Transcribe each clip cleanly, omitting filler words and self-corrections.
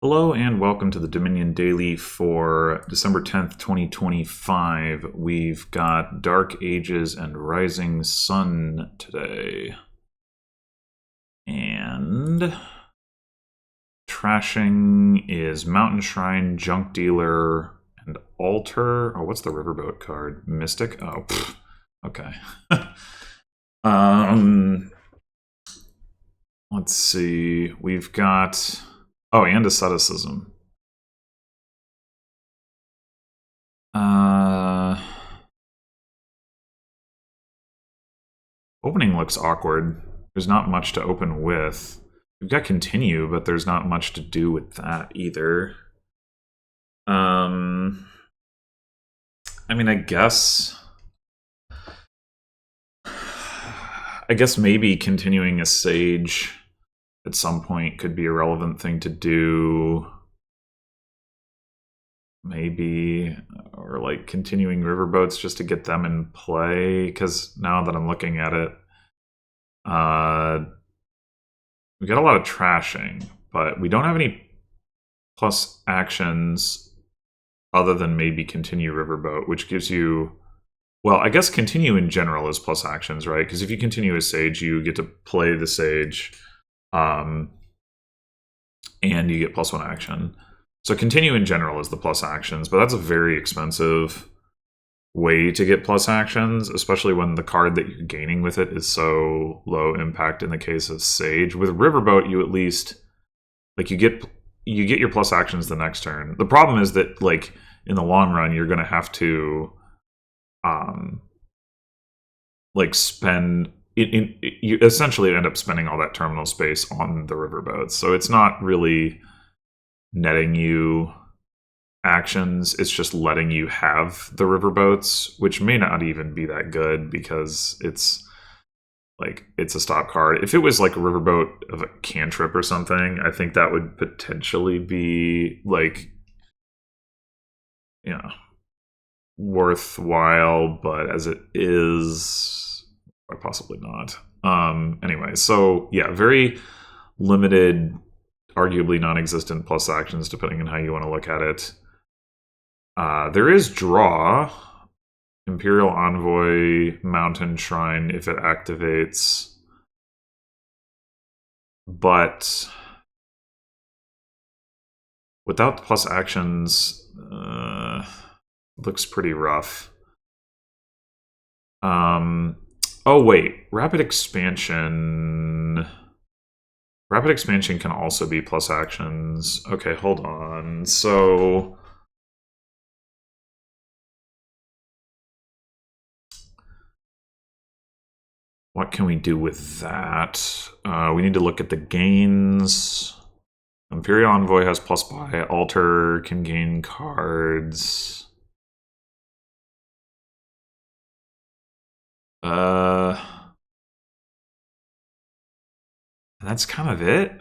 Hello and welcome to the Dominion Daily for December 10th, 2025. We've got Dark Ages and Rising Sun today. And trashing is Mountain Shrine, Junk Dealer, and Altar. Oh, what's the Riverboat card? Mystic? Oh, okay. Let's see. We've got... Oh, and asceticism. Opening looks awkward. There's not much to open with. We've got continue, but there's not much to do with that either. I mean, I guess maybe continuing a Sage at some point could be a relevant thing to do. Maybe, or like continuing riverboats just to get them in play, because now that I'm looking at it, we got a lot of trashing, but we don't have any plus actions other than maybe continue riverboat, which gives you, well, I guess continue in general is plus actions, right? Because if you continue a Sage, you get to play the Sage, and you get plus one action. So continue in general is the plus actions, but that's a very expensive way to get plus actions, especially when the card that you're gaining with it is so low impact in the case of Sage. With Riverboat, you at least, like, you get your plus actions the next turn. The problem is that, like, in the long run, you're going to have to, like, spend... you essentially end up spending all that terminal space on the riverboats. So it's not really netting you actions, it's just letting you have the riverboats, which may not even be that good because it's a stop card. If it was like a riverboat of a cantrip or something, I think that would potentially be like, worthwhile, but as it is, possibly not. Anyway, so yeah, very limited, arguably non-existent plus actions depending on how you want to look at it. There is draw, Imperial Envoy, Mountain Shrine if it activates, but without the plus actions, looks pretty rough. Oh wait, Rapid Expansion can also be plus actions. Okay, hold on. So what can we do with that? We need to look at the gains. Imperial Envoy has plus buy. Altar can gain cards. That's kind of it.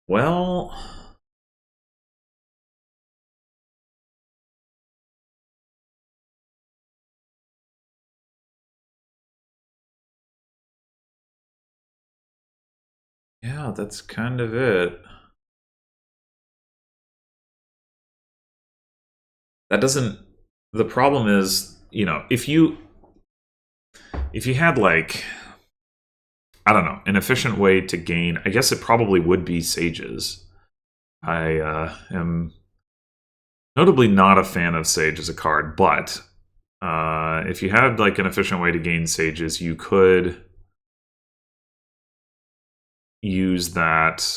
Well, yeah, that's kind of it. That doesn't... The problem is, if you had, like, I don't know, an efficient way to gain, I guess it probably would be Sages. I am notably not a fan of Sage as a card, but if you had, like, an efficient way to gain Sages, you could use that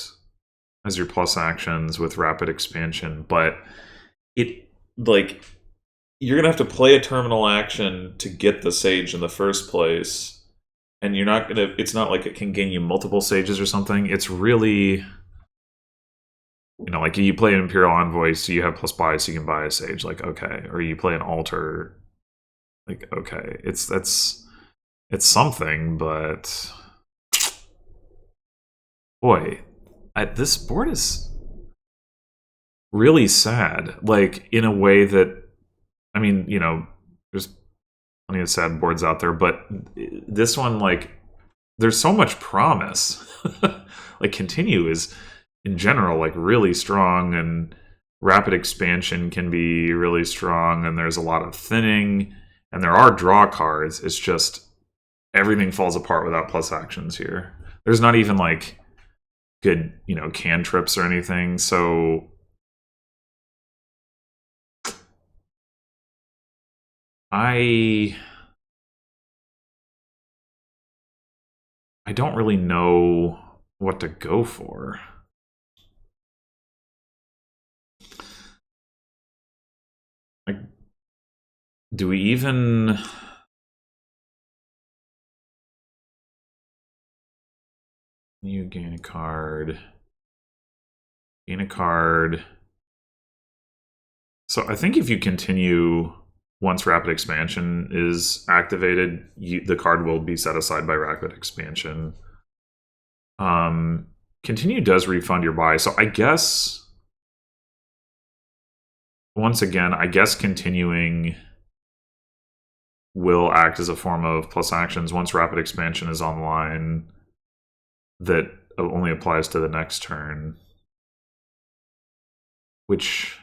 as your plus actions with Rapid Expansion, but like, you're gonna have to play a terminal action to get the Sage in the first place, and you're not gonna... It's not like it can gain you multiple Sages or something. It's really, like, you play an Imperial Envoy, so you have plus buy, so you can buy a Sage. Like, okay, or you play an Altar. Like, okay, it's something, but boy, this board is really sad, like, in a way that, I mean, there's plenty of sad boards out there, but this one, like, there's so much promise. Like, continue is, in general, like, really strong, and rapid expansion can be really strong, and there's a lot of thinning, and there are draw cards. It's just everything falls apart without plus actions here. There's not even, like, good, cantrips or anything, so I don't really know what to go for. Like, do we even... You gain a card. Gain a card. So I think if you continue, once Rapid Expansion is activated, the card will be set aside by Rapid Expansion. Continue does refund your buy, so I guess, once again, I guess continuing will act as a form of plus actions once Rapid Expansion is online. That only applies to the next turn. Which,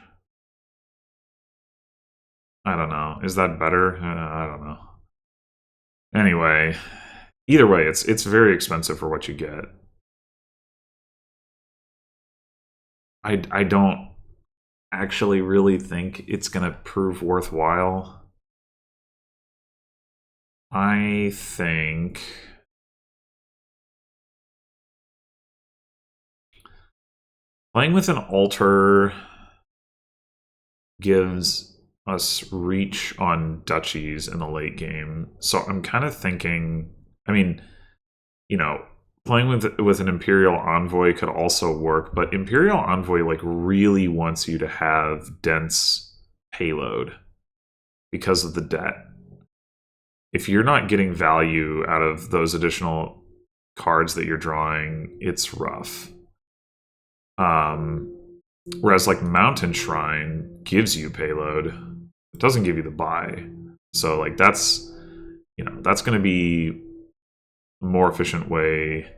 I don't know. Is that better? I don't know. Anyway, either way, it's very expensive for what you get. I don't actually really think it's going to prove worthwhile. I think playing with an altar gives us reach on duchies in the late game. So I'm kind of thinking, I mean, playing with an Imperial Envoy could also work, but Imperial Envoy, like, really wants you to have dense payload because of the debt. If you're not getting value out of those additional cards that you're drawing, it's rough. Whereas, like, Mountain Shrine gives you payload, it doesn't give you the buy. So, like, that's going to be a more efficient way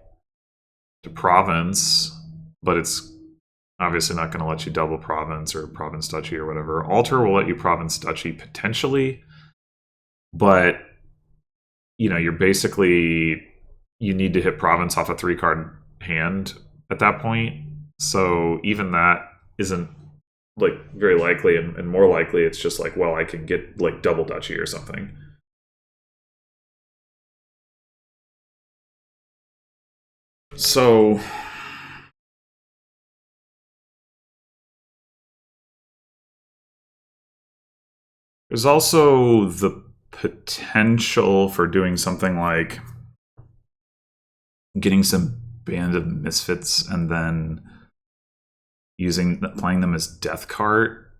to province, but it's obviously not going to let you double province or province duchy or whatever. Altar will let you province duchy potentially, but you're basically, you need to hit province off a 3-card hand at that point. So even that isn't, like, very likely, and more likely it's just like, well, I can get, like, double duchy or something. So there's also the potential for doing something like getting some Band of Misfits and then playing them as Death Cart,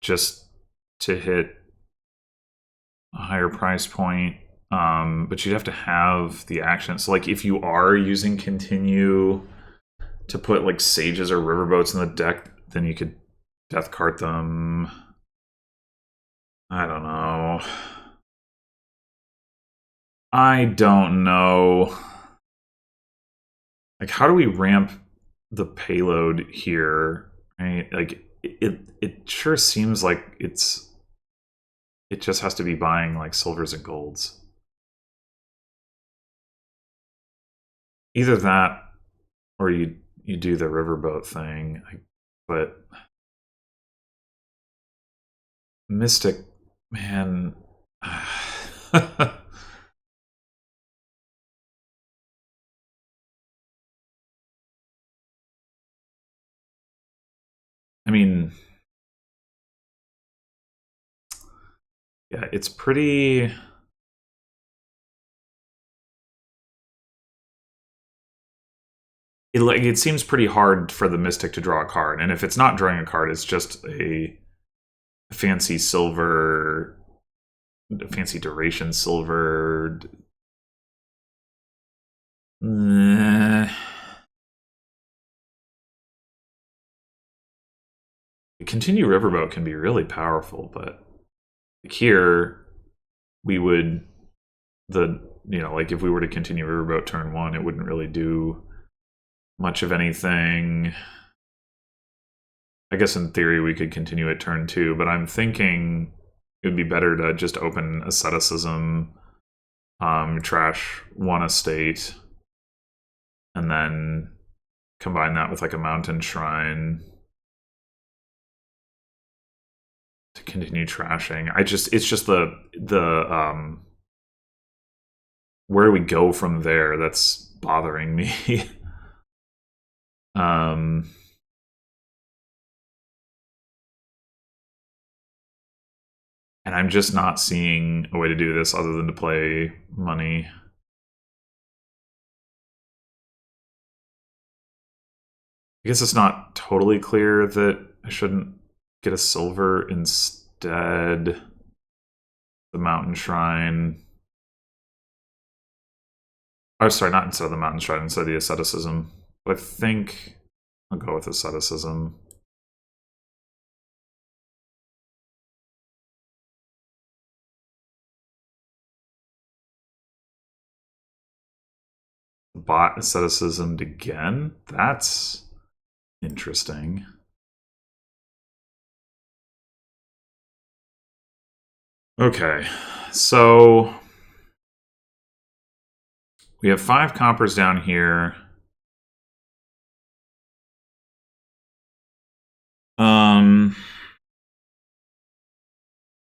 just to hit a higher price point. But you'd have to have the action. So, like, if you are using Continue to put, like, Sages or Riverboats in the deck, then you could Death Cart them. I don't know. Like, how do we ramp the payload here? Right? Like, it sure seems like it just has to be buying, like, silvers and golds. Either that, or you do the riverboat thing. But Mystic, man. I mean, yeah, it's pretty... It seems pretty hard for the Mystic to draw a card, and if it's not drawing a card, it's just a fancy silver, fancy duration silver. Continue Riverboat can be really powerful, but here we would like if we were to continue Riverboat turn 1, it wouldn't really do much of anything. I guess in theory we could continue at turn 2, but I'm thinking it would be better to just open Asceticism, trash 1 estate, and then combine that with like a Mountain Shrine to continue trashing. It's just the where we go from there that's bothering me. And I'm just not seeing a way to do this other than to play money. I guess it's not totally clear that I shouldn't get a silver instead. The Mountain Shrine. Oh, sorry, not instead of the Mountain Shrine, instead of the Asceticism. But I think I'll go with Asceticism. Bot Asceticism again? That's interesting. Okay, so we have 5 coppers down here.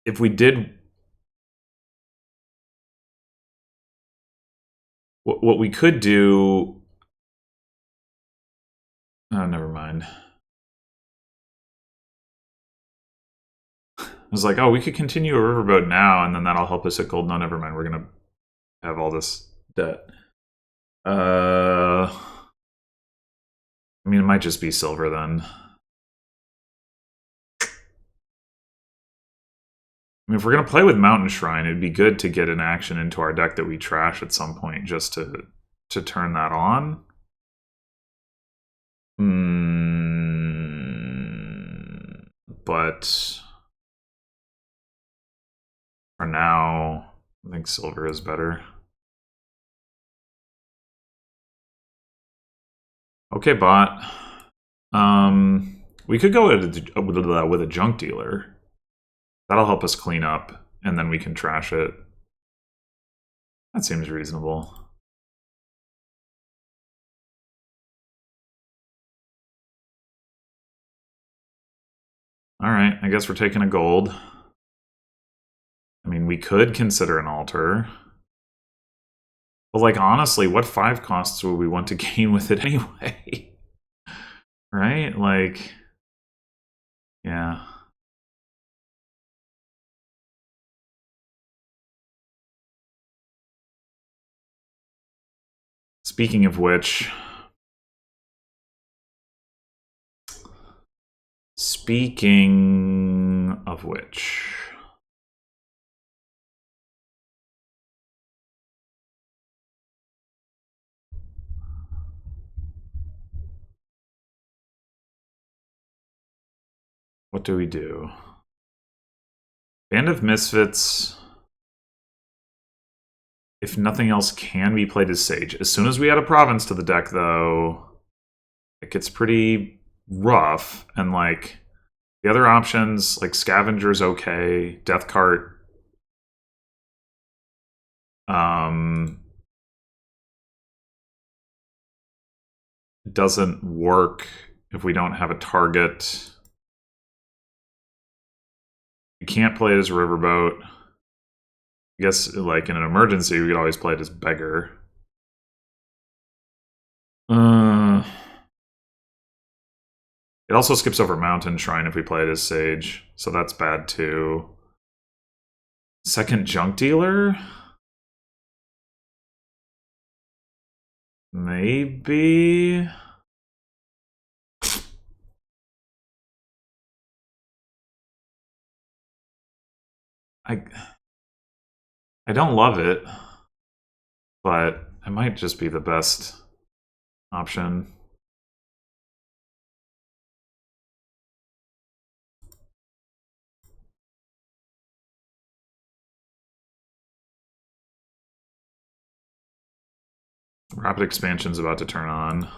If we did what we could do, oh, never mind. I was like, oh, we could continue a Riverboat now, and then that'll help us at gold. No, never mind. We're gonna have all this debt. I mean, it might just be silver then. I mean, if we're going to play with Mountain Shrine, it'd be good to get an action into our deck that we trash at some point just to turn that on. But for now, I think silver is better. Okay, bot. We could go with a junk dealer. That'll help us clean up, and then we can trash it. That seems reasonable. Alright, I guess we're taking a gold. I mean, we could consider an altar. But, like, honestly, what 5 costs would we want to gain with it anyway? Right? Like, yeah. Speaking of which... What do we do? Band of Misfits... If nothing else can be played as Sage. As soon as we add a province to the deck, though, it gets pretty rough. And, like, the other options, like Scavenger's okay, Death Cart... it doesn't work if we don't have a target. You can't play it as a Riverboat. I guess, like, in an emergency, we could always play it as Beggar. It also skips over Mountain Shrine if we play it as Sage, so that's bad too. Second Junk Dealer? Maybe... I don't love it, but it might just be the best option. Rapid expansion's about to turn on.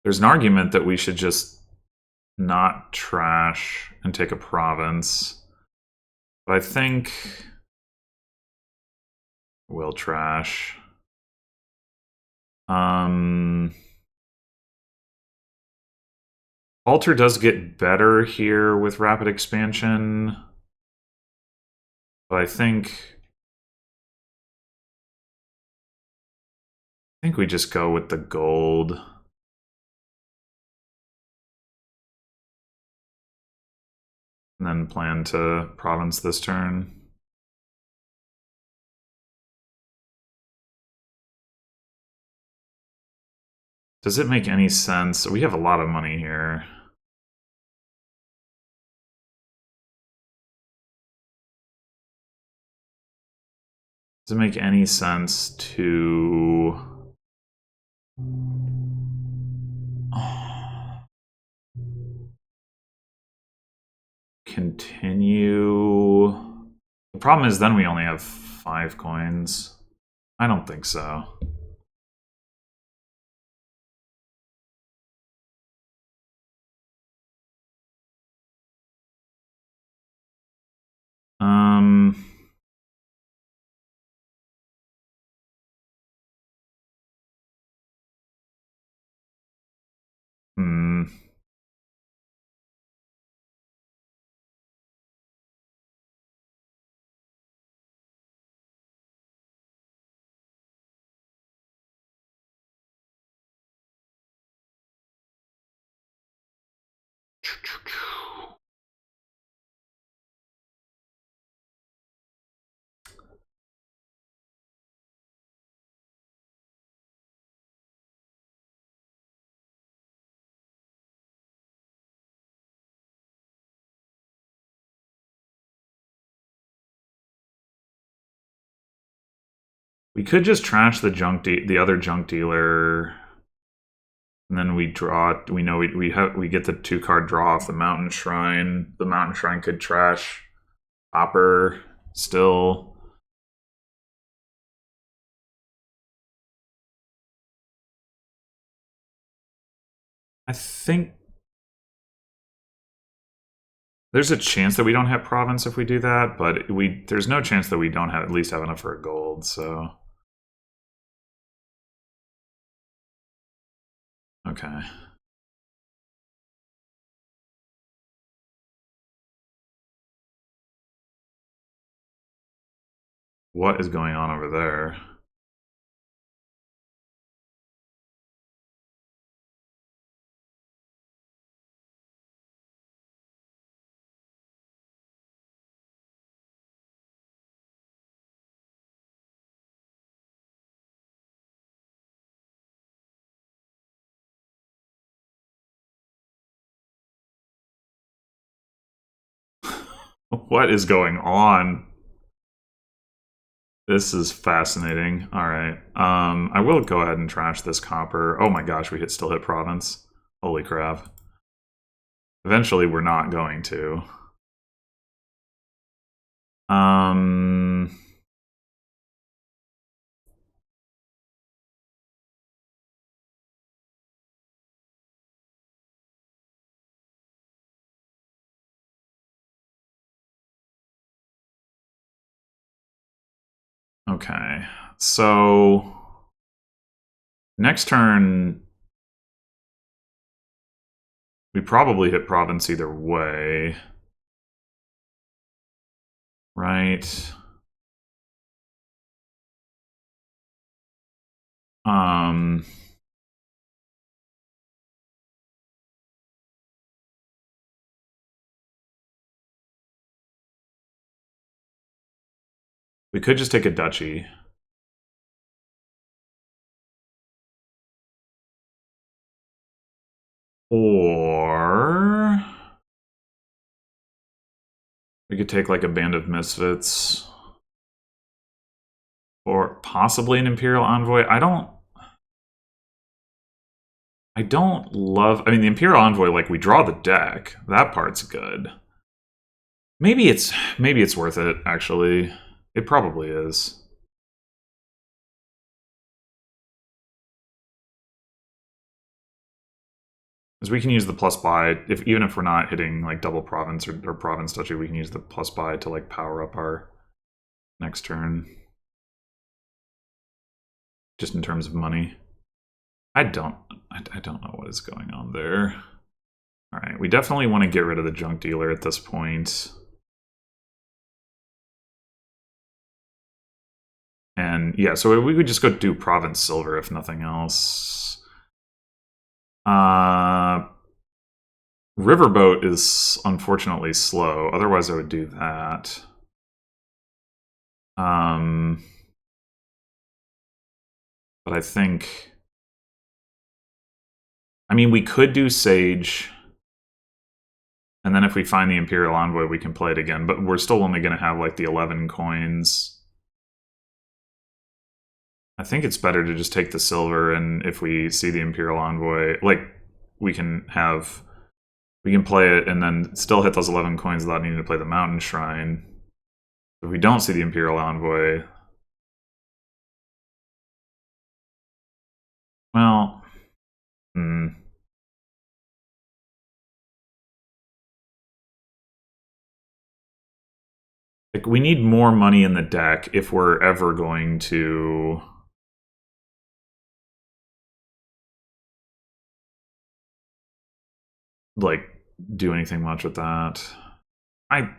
There's an argument that we should just not trash and take a province. But I think we'll trash. Alter does get better here with rapid expansion. But I think we just go with the gold. And then plan to province this turn. Does it make any sense? We have a lot of money here. Does it make any sense to... continue? The problem is then we only have 5 coins. I don't think so. We could just trash the other junk dealer, and then we draw. We know we get the 2-card draw off the Mountain Shrine. The Mountain Shrine could trash Hopper still. I think there's a chance that we don't have province if we do that, but there's no chance that we don't have at least have enough for a gold. So. Okay. What is going on over there? What is going on? This is fascinating. All right. I will go ahead and trash this copper. Oh my gosh, we still hit province. Holy crap. Eventually, we're not going to. Okay, so next turn, we probably hit province either way, right? We could just take a duchy. Or we could take like a Band of Misfits. Or possibly an Imperial Envoy. I don't... I don't love... I mean, the Imperial Envoy, like, we draw the deck. That part's good. Maybe it's worth it, actually. It probably is. Because we can use the plus buy, even if we're not hitting like double province or province duchy, we can use the plus buy to like power up our next turn. Just in terms of money. I don't know what is going on there. Alright, we definitely want to get rid of the junk dealer at this point. And yeah, so we could just go do province silver if nothing else. Riverboat is unfortunately slow. Otherwise, I would do that. But I think... I mean, we could do Sage. And then if we find the Imperial Envoy, we can play it again. But we're still only going to have, like, the 11 coins. I think it's better to just take the silver, and if we see the Imperial Envoy, like, we can play it and then still hit those 11 coins without needing to play the Mountain Shrine. If we don't see the Imperial Envoy... Well... Like, we need more money in the deck if we're ever going to... like, do anything much with that. And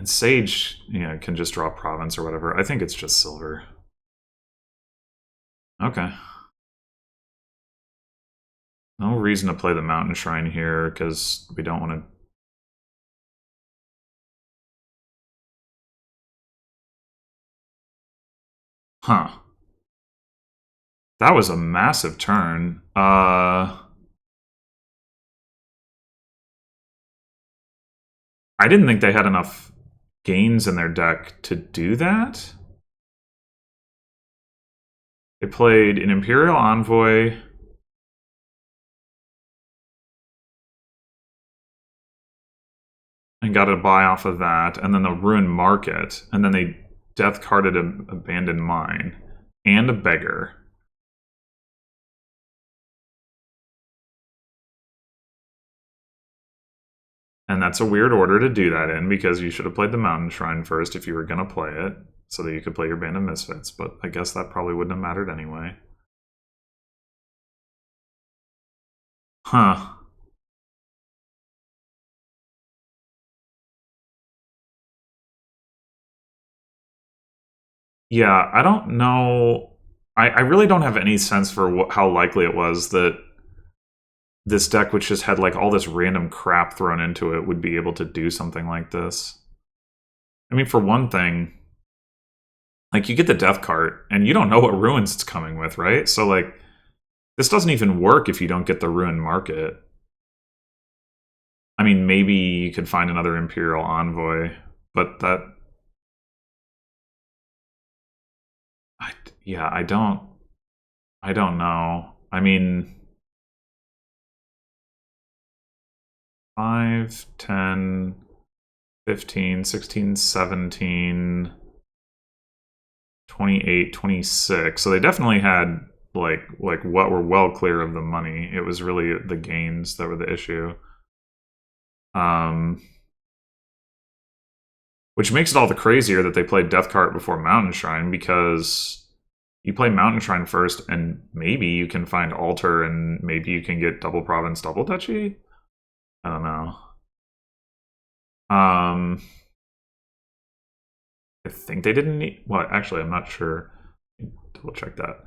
Sage, can just draw province or whatever. I think it's just silver. Okay. No reason to play the Mountain Shrine here, because we don't want to... Huh. That was a massive turn. I didn't think they had enough gains in their deck to do that. They played an Imperial Envoy. And got a buy off of that. And then the Ruined Market. And then they death carded an Abandoned Mine. And a Beggar. And that's a weird order to do that in, because you should have played the Mountain Shrine first if you were going to play it, so that you could play your Band of Misfits, but I guess that probably wouldn't have mattered anyway. Huh. Yeah, I don't know. I really don't have any sense for how likely it was that this deck, which just had like all this random crap thrown into it, would be able to do something like this. I mean, for one thing, like, you get the Death Cart, and you don't know what ruins it's coming with, right? So, like, this doesn't even work if you don't get the Ruined Market. I mean, maybe you could find another Imperial Envoy, but that... yeah, I don't know. I mean... 5, 10, 15, 16, 17, 28, 26. So they definitely had like what were well clear of the money. It was really the gains that were the issue. Which makes it all the crazier that they played Death Cart before Mountain Shrine, because you play Mountain Shrine first and maybe you can find Altar and maybe you can get double province, double duchy? I don't know. I think they didn't need... well, actually, I'm not sure. Double check that.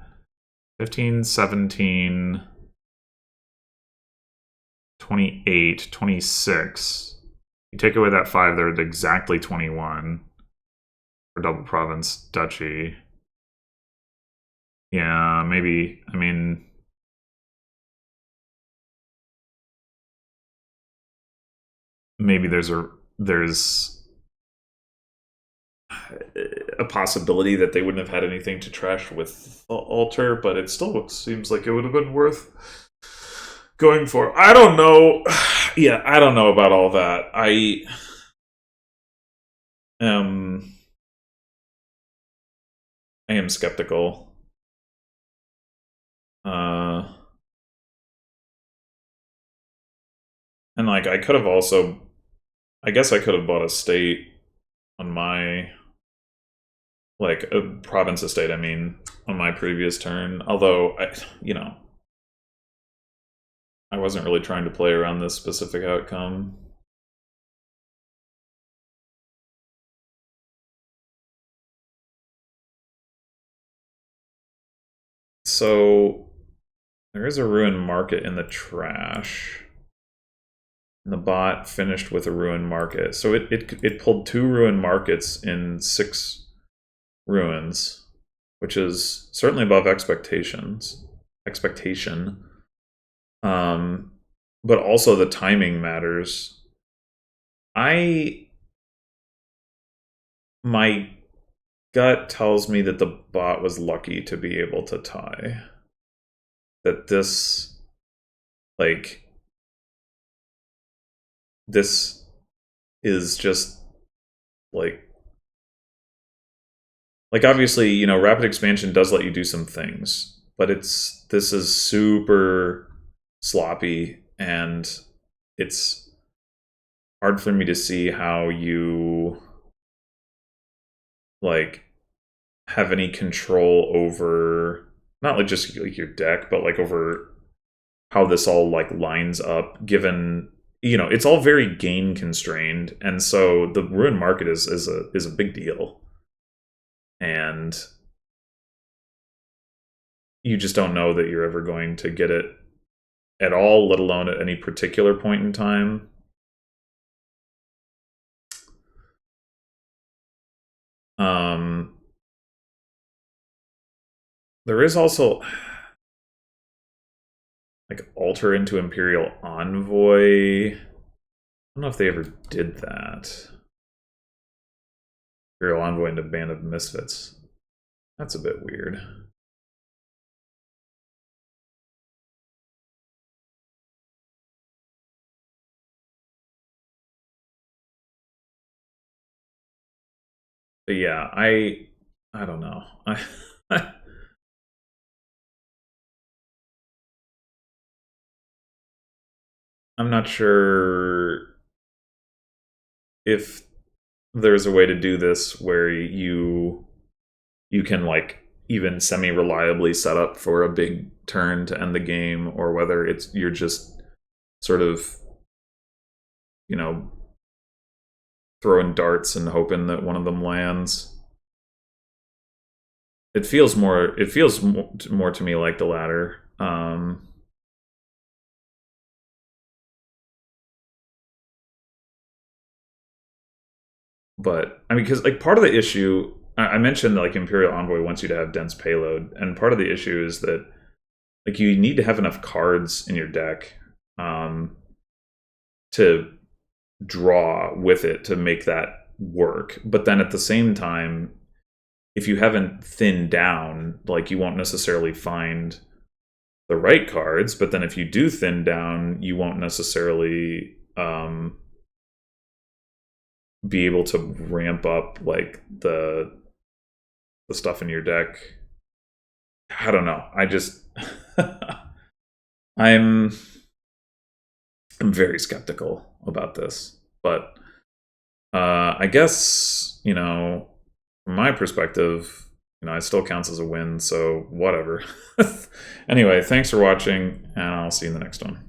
15, 17, 28, 26. You take away that 5, they're at exactly 21 for double province duchy. Yeah, maybe. I mean... maybe there's... a possibility that they wouldn't have had anything to trash with Alter, but it still seems like it would have been worth going for. I don't know. Yeah, I don't know about all that. I am skeptical. And like I could have also, I guess I could have bought a state on my, like a province estate, I mean, on my previous turn. Although I wasn't really trying to play around this specific outcome. So there is a ruined market in the trash. And the bot finished with a ruined market. So it pulled 2 ruined markets in 6 ruins, which is certainly above expectation. But also the timing matters. My gut tells me that the bot was lucky to be able to tie. That this, this is just like obviously, rapid expansion does let you do some things, but this is super sloppy, and it's hard for me to see how you have any control over not just your deck, but over how this all lines up, given it's all very gain constrained, and so the ruined market is a big deal, and you just don't know that you're ever going to get it at all, let alone at any particular point in time. There is also Alter into Imperial Envoy. I don't know if they ever did that. Imperial Envoy into Band of Misfits. That's a bit weird. But yeah, I don't know. I'm not sure if there's a way to do this where you can even semi-reliably set up for a big turn to end the game, or whether you're just sort of throwing darts and hoping that one of them lands. It feels more to me like the latter. But I mean, because part of the issue, I mentioned Imperial Envoy wants you to have dense payload, and part of the issue is that you need to have enough cards in your deck to draw with it to make that work. But then at the same time, if you haven't thinned down, you won't necessarily find the right cards. But then if you do thin down, you won't necessarily be able to ramp up the stuff in your deck. I don't know. I just I'm very skeptical about this, but I guess from my perspective, it still counts as a win, so whatever. Anyway, thanks for watching, and I'll see you in the next one.